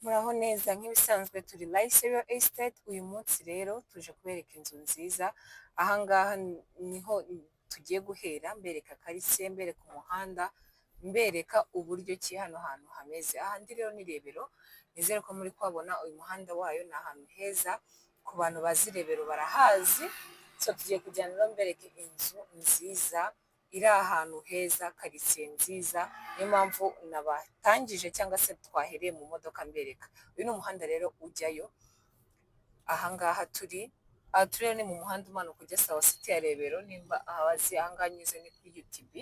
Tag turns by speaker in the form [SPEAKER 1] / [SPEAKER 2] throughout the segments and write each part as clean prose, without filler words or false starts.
[SPEAKER 1] Muraho neza nk'ibisanzwe turi Raissa estate. Uyu munsi rero tuje kubereka inzu nziza. Ahangaha niho tugiye guhera mbereka quartier, mbereka umuhanda, mbereka uburyo ki hano hantu hameze. Ahandi rero ni Rebero, nizere ko muri kwabona uyu muhanda wayo. Ni ahantu heza, ku bantu bazi Rebero barahazi. So tugiye kujyana rero mbereke inzu nziza iri ahantu heza, quartier nziza. Niyo mpamvu nabatangije cyangwa se twahereye mu modoka mbereka. Uyu ni umuhanda rero ujyayo. Ahangaha turi ni mu muhanda umanuka ujya sawa city ya Rebero. Nimba ahazi ahangaha nyuze ni kuri UTB,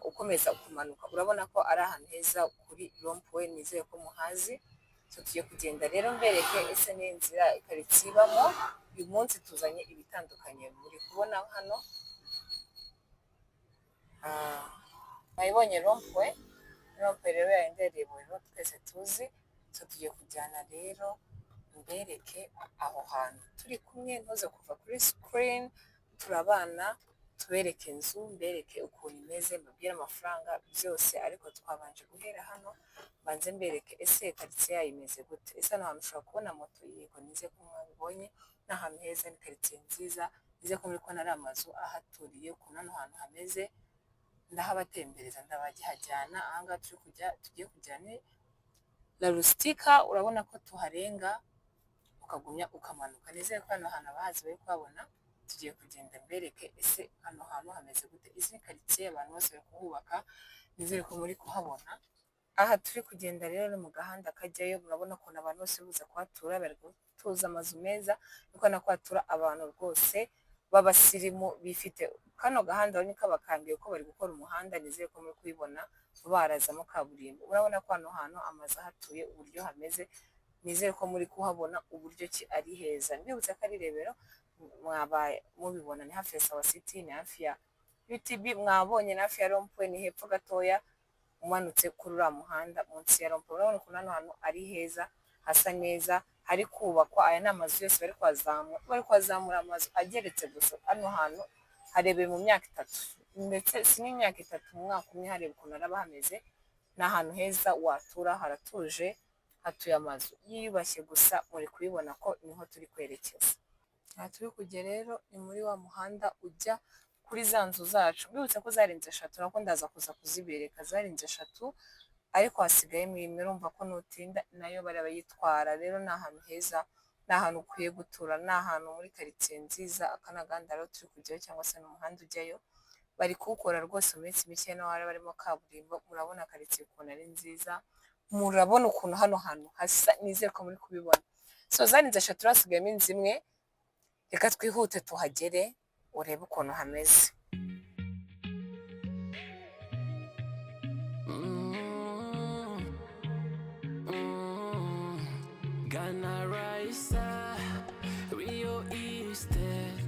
[SPEAKER 1] ukomeza kumanuka urabona ko ari ahantu heza kuri rompuwe. Nizeye ko muhazi. So tugiye kugenda rero mbereke ese ni inzira quartier ibamo. Uyu munsi tuzanye ibitandukanye muri kubona hano. Mwayibonye rompuwe rero yayindi Rebero twese tuzi. So tugiye kujyana rero mbereke aho hantu turi kumwe, ntuze kuva kuri screen. Turabana tubereke inzu, mbereke ukuntu imeze, mbabwire amafaranga byose, ariko twabanje guhera hano banze mbereke ese quartier yayo imeze gute. Ese hano hantu ushobora kubona moto? Yego, nize ko mwabibonye. Ni ahantu heza, ni quartier nziza. Nize ko muri kubona ari amazu ahaturiye, ukuntu hano hantu hameze. Ndahabatembereza, ndabajyana. Ahangaha tugiye kujya ni La Rustica. Urabona ko tuharenga ukagumya ukamanuka. Nizeye ko hano hantu abahazi bari kuhabona. Tugiye kugenda mbereke ese hano hantu hameze gute. Izi ni quartier abantu bose bari kuhubaka, nizere ko muri kuhabona. Aha turi kugenda rero ni mu gahanda kajyayo. Murabona ukuntu abantu bose buza kuhatura, bari gutuza amazu meza, niko na kuhatura abantu rwose b'abasirimu bifite. Kano gahanda urabona ko abakambiye ko bari gukora umuhanda. Nizeye ko muri kubibona barazamo kaburimbo. Urabona ko hano hantu amazu ahatuye uburyo hameze. Nizere ko muri kuhabona uburyo ki ari heza. Mbibutse ko ari Rebero, mwabaye mubibona. Ni hafi ya sawa city, ni hafi ya UTB. Mwabonye, ni hafi ya rompuwe, ni hepfo gatoya umanutse kuri uriya muhanda munsi ya rompuwe. Urabona ukuntu hano hantu ari heza, hasa neza, hari kubakwa. Aya ni amazu yose bari kwazamura amazu ageretse gusa. Hano hantu harebeye mu myaka 3, ndetse si n'imyaka 3, mu mwaka umwe hareba ukuntu araba hameze. Ni ahantu heza watura, haratuje, hatuye amazu yiyubashye gusa. Muri kubibona ko niho turi kwerekeza. Aha turi kujya rero ni muri wa muhanda ujya kuri za nzu zacu. Mbibutse ko zarenze 3, nako ndaza kuza kuzibereka. Zarenze 3 ariko hasigayemo imwe. Urumva ko nutinda nayo bari bayitwara. Rero ni ahantu heza, ni ahantu ukwiye gutura, ni ahantu muri quartier nziza. Aka ni agahanda rero turi kujyayo, cyangwa se ni umuhanda ujyayo. Bari kuwukora rwose mu minsi mike, no hari barimo kaburimbo. Murabona quartier ukuntu ari nziza, murabona ukuntu hano hantu hasa. Nizere ko muri kubibona. So zarenze 3, hasigayemo inzu imwe. Reka twihute tuhagere urebe ukuntu hameze.
[SPEAKER 2] Ghana Raissa, Rio Easted.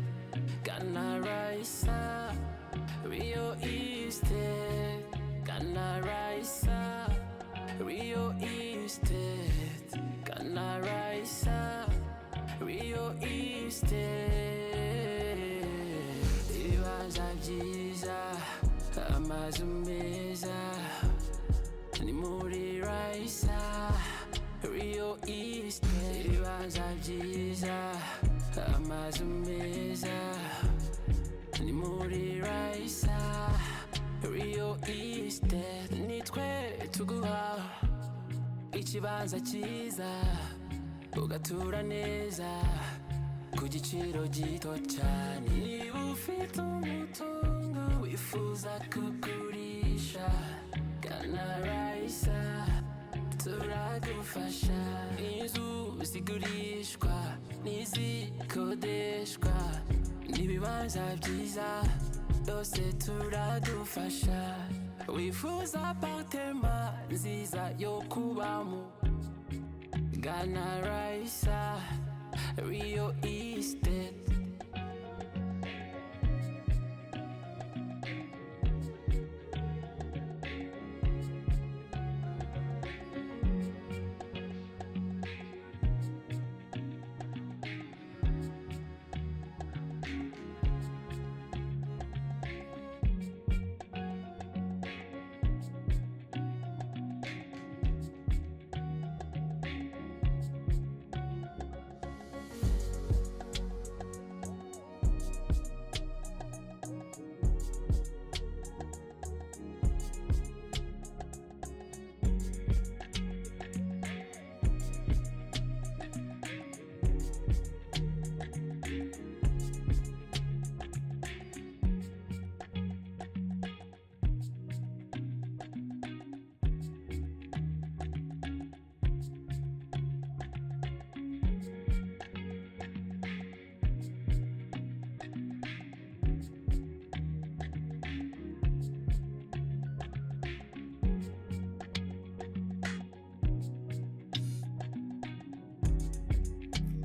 [SPEAKER 2] Ghana Raissa, Rio Easted. Ghana Raissa, Rio Easted. Ghana Raissa, Rio Easted. Ibibanza byiza, amazu meza, ni muri Raissa, Rio Easted. Ibibanza byiza, amazu meza, ni muri Raissa, Rio Easted. Nitwe tuguha ikibanza cyiza, ugatura neza ku giciro gito cyane. Niba ufite umutungo wifuza kugurisha, Ghana Raissa turagufasha. Inzu zigurishwa n'izikodeshwa, n'ibibanza byiza byose turagufasha. Wifuza apartment nziza yo kubamo, Ghana Raissa, Rio Easted.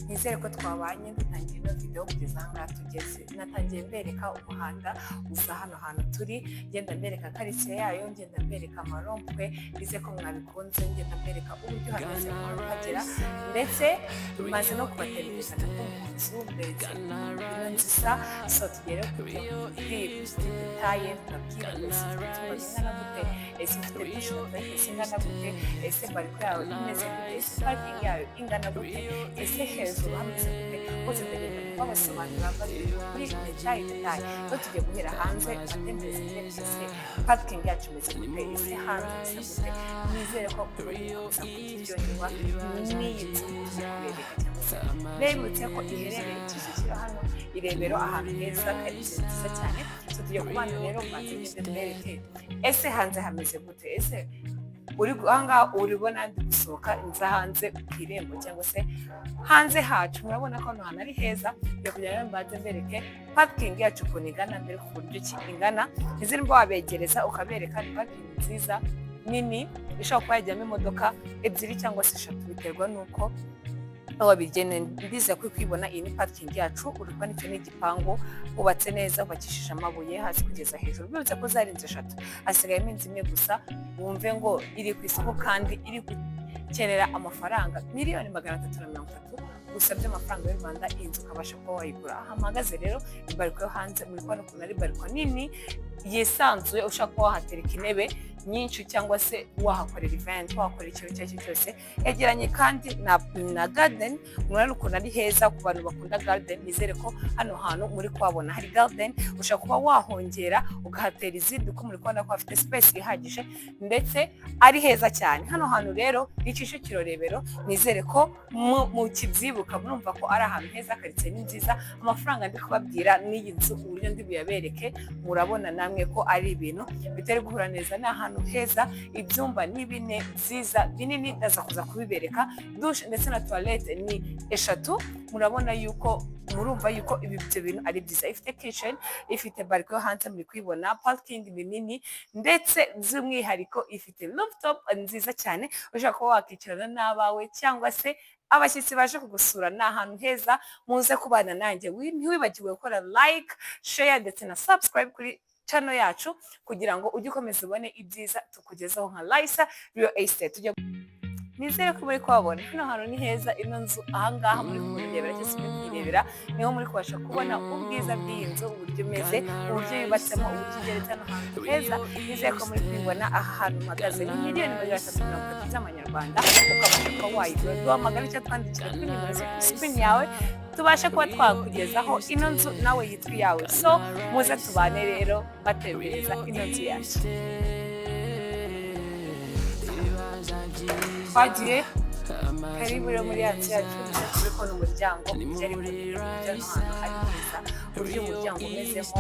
[SPEAKER 1] nizere ko twabanye dutangiye ino video kugeza ahangaha tugeze. Natangiye mbereka umuhanda uza hano hantu turi, ngenda mbereka karitsiye yayo, ngenda mbereka amarompwe, nize ko mwabikunze, ngenda mbereka uburyo hameze kuhagera, ndetse maze no kubaterereza ko mu nzu ndetse ino nzisa. So tugere kujya kuri detaye, turabwira ese ingana gute, ese ufite dushe ingana gute, ese bariko yawe imeze gute, ese parking yayo ingana gute, ese hejuru hameze gute, bose ndagenda kubasobanurira kuri detaye. So tugiye guhera hanze atembeze ese parking yacu imeze gute, ese hanze imeze gute. Nizere ko kuza kuryoherwa n'iyi nzu kurebeka cyangwa se nebutse ko iherereye Kicukiro hano i Rebero, ahantu heza karitsiye nziza cyane. So tugiye kubana rero maze ngende mbereke ese hanze hameze gute, ese uri ahangaha uribona ndi gusohoka inza hanze ku irembo cyangwa se hanze hacu, murabona ko hano hantu ari heza. Tugiye kujya rero mbanze mbereke parking yacu ukuntu ingana, mbere ku buryo ki ingana, izindi mbo wabegereza ukabereka ni parking nziza nini ishobora kuba yajyamo imodoka ebyiri cyangwa se 3 biterwa nuko wabigeneye. Ndize ko kwibona iyi ni parking yacu, uriko n'icyo n'igipangu hubatse neza, ubakishije amabuye hasi kugeza hejuru. Bibutse ko zari inzu 3, hasigayemo inzu imwe gusa. Wumve ngo iri ku isoko kandi iri gukenera amafaranga miliyoni 330 gusa by'amafaranga y'u Rwanda. Iyi nzu ukabasha kuba wayigura. Aha mpagaze rero ibariko yo hanze, muri kubona ukuntu ari bariko nini yisanzuye, ushaka kuba wahatereka intebe nyinshi cyangwa se wahakorera event, wahakorera ikintu icyo aricyo cyose. Yegeranye kandi na garden, murabona ukuntu ari heza ku bantu bakunda garden. Nizere ko hano hantu muri kuhabona hari garden, ushaka kuba wahongera ugahatera izindi, uko muri kubona ko hafite space ihagije ndetse ari heza cyane. Hano hantu rero ni Kicukiro Rebero. Nizere ko mu kibyibuka murumva ko ari ahantu heza, karitsiye ni nziza. Amafaranga ndi kubabwira n'iyi nzu uburyo ndi buyabereke, murabona namwe ko ari ibintu bitari guhura neza. Ni ahantu heza, ibyumba ni bine byiza binini, ndaza kuza kubibereka. Douche ndetse na toilette ni 3. Murabona yuko murumva yuko ibyo bintu ari byiza. Ifite kitchen, ifite balcony yo hanze muri kwibona, parking ni nini, ndetse by'umwihariko ifite rooftop nziza cyane. Ushaka kuba wakicarana n'abawe cyangwa se abashyitsi baje kugusura. Ni ahantu heza, muze kubana nanjye. Ntiwibagiwe gukora like, share ndetse na subscribe kuri channel yacu kugira ngo ujye ukomeza ubone ibyiza tukugezaho nka Raissa Real Estate. Nizere ko muri kubabona hano hantu ni heza. Ino nzu ahangaha muri kuyirebera cyangwa se kwirebera, niho muri kubasha kubona ubwiza bw'iyi nzu, uburyo imeze, uburyo yubatsemo, uburyo igeretse hano hantu heza. Nizere ko muri kubibona. Aha hantu mpagaze ni miliyoni 330 z'amanyarwanda, ukabasha kuba wayigura. Duhamagara icyo twandikira kuri nimero zo kuri screen yawe, tubashe kuba twakugezaho ino nzu nawe yitwa iyawe. So muze tubane rero batembereza ino nzu yacu. Twagiye karibu rero muri ya nzu yacu, turi kubona umuryango ugera ku buryo ahantu hari heza, uburyo umuryango umezemo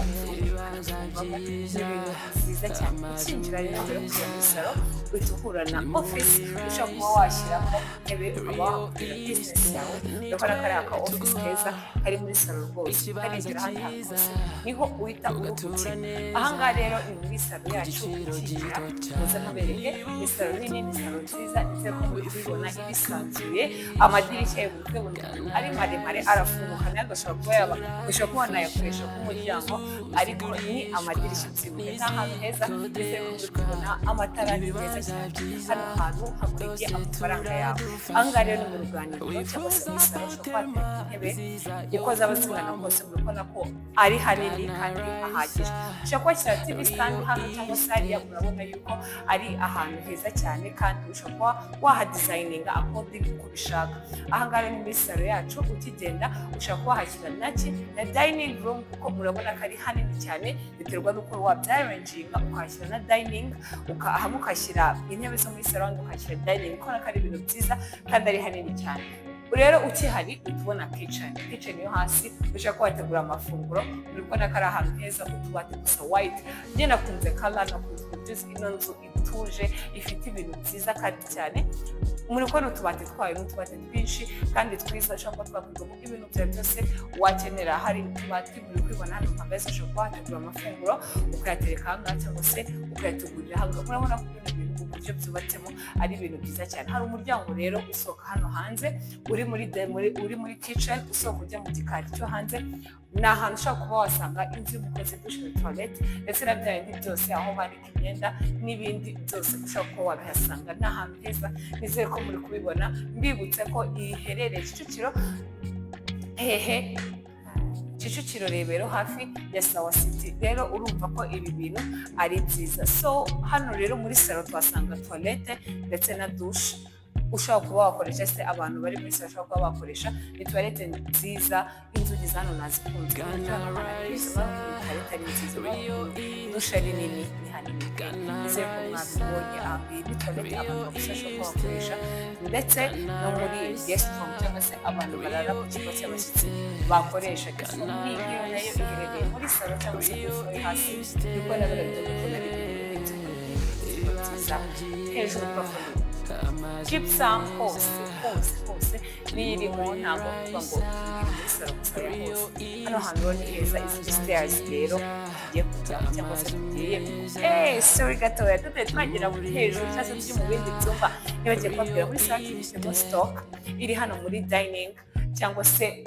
[SPEAKER 1] ibintu byiza cyane. Ukinjira rero muri salo uhita uhura na office, ushobora kuba washyiramo intebe ukaba wahakorera business yawe. Urabona ko ari aka office keza kari muri salo rwose, karinjira ahandi hantu hose niho uhita uruhukira. Ahangaha rero ni muri salo yacu. Ukinjira muze mubereke, ni salo nini, ni salo nziza, ndetse ko muri kubibona ibisanzuye. Amadirishya y'ubukwe ari maremare, arafunguka, nayo ushobora kuba wanayakoresha nk'umuryango, ariko ni amadirishya nziza. Ni ahantu heza, ndetse ko muri kubona amatara ni meza cyane. Hano hantu hakwiye amafaranga yawe. Ahangaha rero ni mu ruganiriro cyangwa se muri salo, ushobora kuhatera intebe uko zaba zingana kose. Murabona ko ari hanini kandi ahagije. Ushobora kuhashyira TV stand hano cyangwa se hariya. Murabona yuko ari ahantu heza cyane, kandi ushobora kuba wahadizayininga according uko ubishaka. Ahangaha ni muri salo yacu. Ukigenda ushobora kuba wahashyira na dining room, kuko murabona ko ari hanini cyane, biterwa n'uko wabyaranginga ukahashyira na dining, hamwe ukashyira intebe zo muri salo, ukashyira dining. Ukabona ko ari ibintu byiza kandi ari hanini cyane. Rero ukihari utubona kitchen yo hasi, ushaka kuba wategura amafunguro. Uri kubona ko ari ahantu heza, utubati gusa white. Njye nakunze color, nakunze uburyo ino nzu ituje, ifite ibintu byiza kandi cyane. Muri kubona utubati twayo n'utubati twinshi kandi twiza, ushaka kuba twakwigamo ibintu byawe byose wakenera. Hari utubati muri kwibona hano mpagaze, ushaka kuba wategura amafunguro ukayatereka ahangaha cyangwa se ukayategurira ahangaha. Murabona ko ibintu uburyo byubatsemo ari ibintu byiza cyane. Hari umuryango rero usohoka hano hanze uri muri kitchen, usohoka ujya mu gikari cyo hanze. Ni ahantu ushobora kuba wasanga inzu y'umukozi, dushe na toilette ndetse na bya bindi byose, aho banika imyenda n'ibindi byose ushobora kuba wabihasanga. Ni ahantu heza, nizere ko muri kubibona. Mbibutse ko iherereye Kicukiro, Kicukiro Rebero, hafi ya Sawa City. Rero urumva ko ibi bintu ari byiza. So hano rero muri salo twasanga toilette ndetse na douche ushobora kuba wakoresha, se abantu bari muri salo ushobora kuba bakoresha. Ni toilette nziza, inzugi zano nazikunze, toilette ari nziza, douche ari nini, ni hanini. Nizere ko mwabibonye. Ni toilette abantu bashobora kuba bakoresha, ndetse no muri guest room cyangwa se abantu barara ku kigo cy'abashyitsi bakoresha. Iyi ngiyo nayo iherereye muri salo cyangwa se ku floor hasi, niko nabyo kubona ibintu byiza. Hejuru plafond gypsum hose niyo irimo, ntabwo kuvuga ngo muri salo gusa ya hose. Hano hantu rero ni heza. Izi stairs rero tugiye kujyamo cyangwa se tugiye sorry gatoya, tutari twagera muri hejuru cyangwa se tujye mu bindi byumba, nibagiye kubabwira muri salo ifitemo stock iri hano muri dining cyangwa se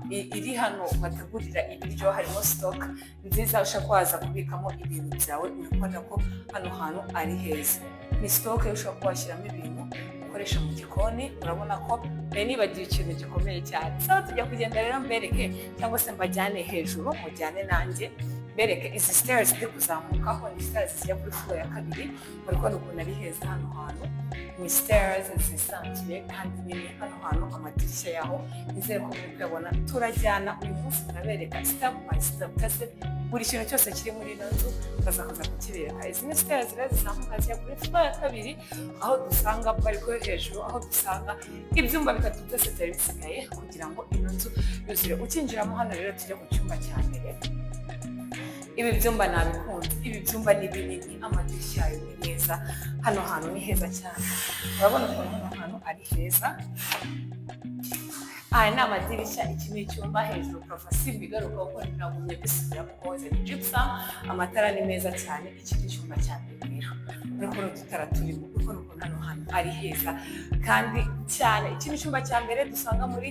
[SPEAKER 1] iri hano bategurira ibiryo. Harimo stock nziza ushobora kuza kubikamo ibintu byawe. Urabona ko hano hantu ari heza. Ni stock ushobora kubashyiramo ibintu ukoresha mu gikoni. Urabona ko nibagiwe ikintu gikomeye cyane. So tujya kugenda rero mbereke cyangwa se mbajyane hejuru, mujyane nanjye mbereke izi stairs ziri kuzamukaho. Ni stairs zijya kuri floor ya kabiri. Urabona ukuntu ari heza hano hantu. Ni stairs zisanzuye kandi nini. Hano hantu amadirishya yaho nizere ko muri kubona. Turajyana uyu munsi turabereka step by step, kasi buri kintu cyose kiri muri ino nzu ukaza kukibereka. Izi ni stairs rero zizamuka zijya kuri floor ya kabiri, aho dusanga bari ko hejuru, aho dusanga ibyumba bitatu byose byari bisigaye kugira ngo ino nzu yuzure. Ukinjiramo hano rero tujya ku cyumba cya mbere. Ibi byumba nabikunze, ibi byumba ni binini, amadirishya yayo ni meza. Hano hantu ni heza cyane. Urabona ko hano hantu ari heza. Ni amadirishya. Iki ni icyumba. Hejuru profasi bigaruka uko nagumye bisubira kuko ni gypsum. Amatara ni meza cyane. Iki ni icyumba cya mbere rero. Urabona tutara turimo, urabona ko hano hantu ari heza kandi cyane. Iki ni icyumba cya mbere dusanga muri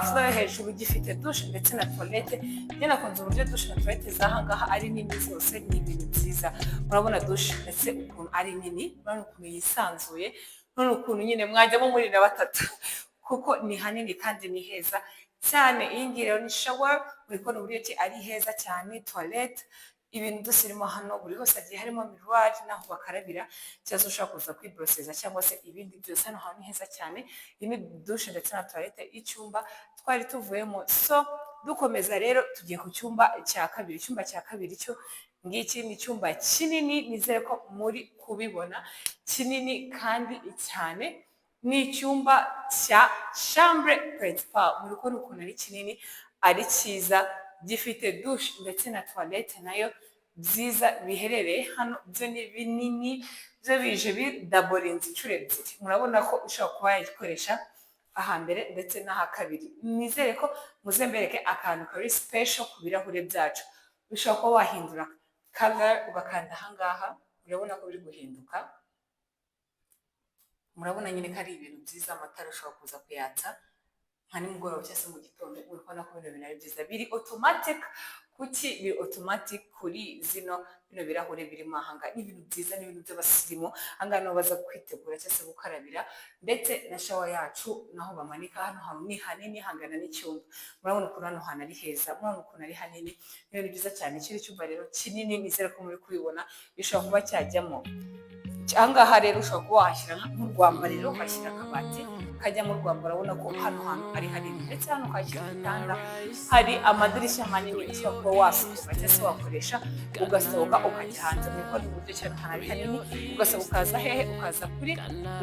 [SPEAKER 1] floor hejuru, gifite douche ndetse na toilette. Njye nakunze uburyo douche na toilette zahangaha ari nini zose. Ni ibintu byiza. Murabona douche ndetse ukuntu ari nini, murabona ukuntu yisanzuye, murabona ukuntu nyine mwajyamo muri na batatu kuko ni hanini kandi ni heza cyane. Iyi ngiyi rero ni shower. Muri kubona uburyo ki ari heza cyane. Toilette, ibintu byose irimo hano, buri hose hagiye harimo miroir n'aho bakarabira cyangwa ushobora kuza kwibroseza cyangwa se ibindi byose. Hano hantu ni heza cyane. Iyi ni douche ndetse na toilette y'icyumba twari tuvuyemo. So dukomeza rero tugiye ku cyumba cya kabiri. Icyumba cya kabiri cyo ngiki ni icyumba kinini, nizere ko muri kubibona, kinini kandi cyane. Ni icyumba cya chambre principale. Muri kubona ukuntu ari kinini, ari cyiza, gifite douche ndetse na toilette nayo byiza biherereye hano. Byo ni binini, byo bije bidaborinze inshuro ebyiri. Murabona ko ushobora kuba yayikoresha ahambere ndetse n'aha kabiri. Nizere ko muze mbereke akantu kari special ku birahure byacu. Ushobora kuba wahindura color ugakanda ahangaha, urabona ko biri guhinduka. Murabona nyine ko ari ibintu byiza. Amatara ushobora kuza kuyatsa nka nimugoroba cyangwa se mu gitondo. Urabona ko bino bintu ari byiza. Biri automatic. Kuki biri automatic kuri bino birahure birimo ahanga? Ni ibintu byiza, ni ibintu by'abasirimu. Ahangaha niho baza kwitegura cyangwa se gukarabira, ndetse na shower yacu naho bamanika. Hano hantu ni hanini, hangana n'icyumba. Murabona ukuntu hano hantu ari heza, murabona ukuntu ari hanini. Ni ibintu byiza cyane. Kiri cyumba rero kinini, nizere ko muri kubibona. Bishobora kuba cyajyamo. Ahangaha rero ushobora kuba wahashyira nk'urwambariro, ukashyira akabati kajyamo urwambaro. Urabona ko hano hantu ari hanini, ndetse hano ukashyira igitanda. Hari amadirishya manini ushobora kuba wasohoka cyangwa se wakoresha ugasohoka ukajya hanze. Muri kubona uburyo cyane ahantu ari hanini. Ugasohoka ukaza hehe? Ukaza kuri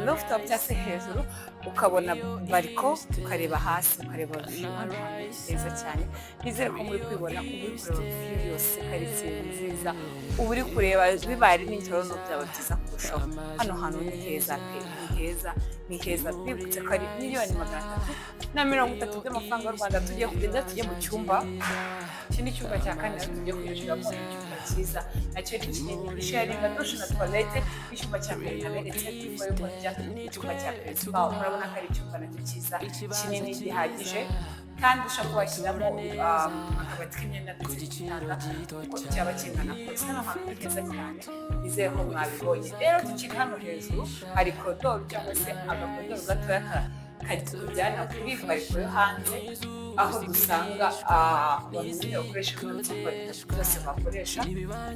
[SPEAKER 1] rooftop cyangwa se hejuru, ukabona bariko, ukareba hasi, ukareba view. Hano hantu heza cyane. Nizere ko muri kwibona, uri kureba view yose, karitsiye nziza, uba uri kureba. Bibaye ari nijoro no byaba byiza kurushaho. Hano hantu ni heza pe, ni heza, ni heza. Twibutse ko ari $330,000 by'amafaranga y'u Rwanda. Tugiye kugenda tujye mu cyumba. Iki ni icyumba cya kane tugiye kwinjiramo. Icyumba cyiza nacyo ni kinini sharinga dushe na toilette n'icyumba cya mbere naberetse before yuko njya icyumba cya principal murabona ko ari icyumba nacyo cyiza kinini gihagije kandi ushobora kuba washyiramo akabati k'imyenda ndetse n'igitanda uko cyaba kingana kose hano hantu ni heza cyane nizeye ko mwabibonye rero tukiri hano hejuru hari korodoro cyangwa se agakorodoro gatoya kajyana kuri bariko yo hanze aho dusanga abantu bakoresha ibintu byose bakoresha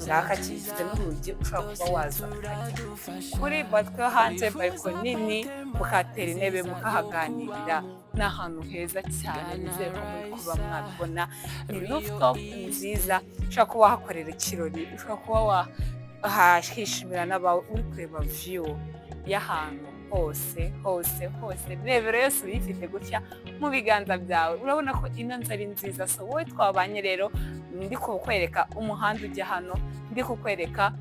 [SPEAKER 1] ngaka kifite n'urugi ushobora kuba waza kuri bariko yo hanze bariko nini mukatera intebe mukahaganirira n'ahantu heza cyane nizeye ko muri kuba mwabibona ni rooftop nziza ushobora kuba wahakorera ikirori ushobora kuba wahishimira n'abawe uri kureba view y'ahantu hose rebero yose uyifite gutya mu biganza byawe urabona ko ino nzu ari nziza so wowe twabanye rero ndi kukwereka umuhanda ujya hano ndi kukwereka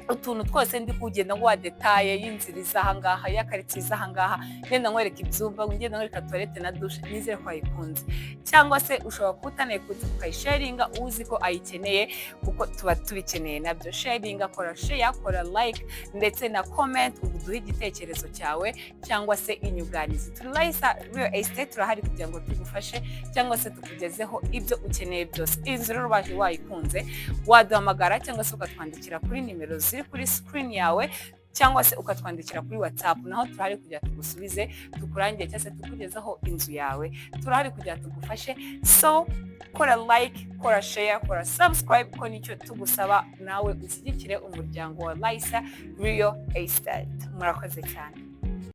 [SPEAKER 1] utuntu twose ndi kugenda ngo detaye y'inzira izahangaha y'akaritsiye izahangaha ngenda nkwereka ibyumba ngenda nkwereka toilette na douche nizere ko ayikunze cyangwa se ushobora kutanaye ukayisharinga uzi ko ayikeneye kuko tuba tubikeneye nabyo sharinga kora share kora like ndetse na comment uduhe igitekerezo cyawe cyangwa se inyunganizi turi Raissa real estate turahari kugira ngo tugufashe cyangwa se tukugezeho ibyo ukeneye byose inzu rero baje wayikunze waduhamagara cyangwa se ukatwandikira kuri nimero ziri kuri screen yawe cyangwa se ukatwandikira kuri WhatsApp naho turahari kugira tugusubize tukurangire cyangwa se tukugezaho inzu yawe turahari kugira tugufashe so kora like kora share kora subscribe ko nicyo tugusaba nawe ushyigikire umuryango wa Raissa real estate murakoze cyane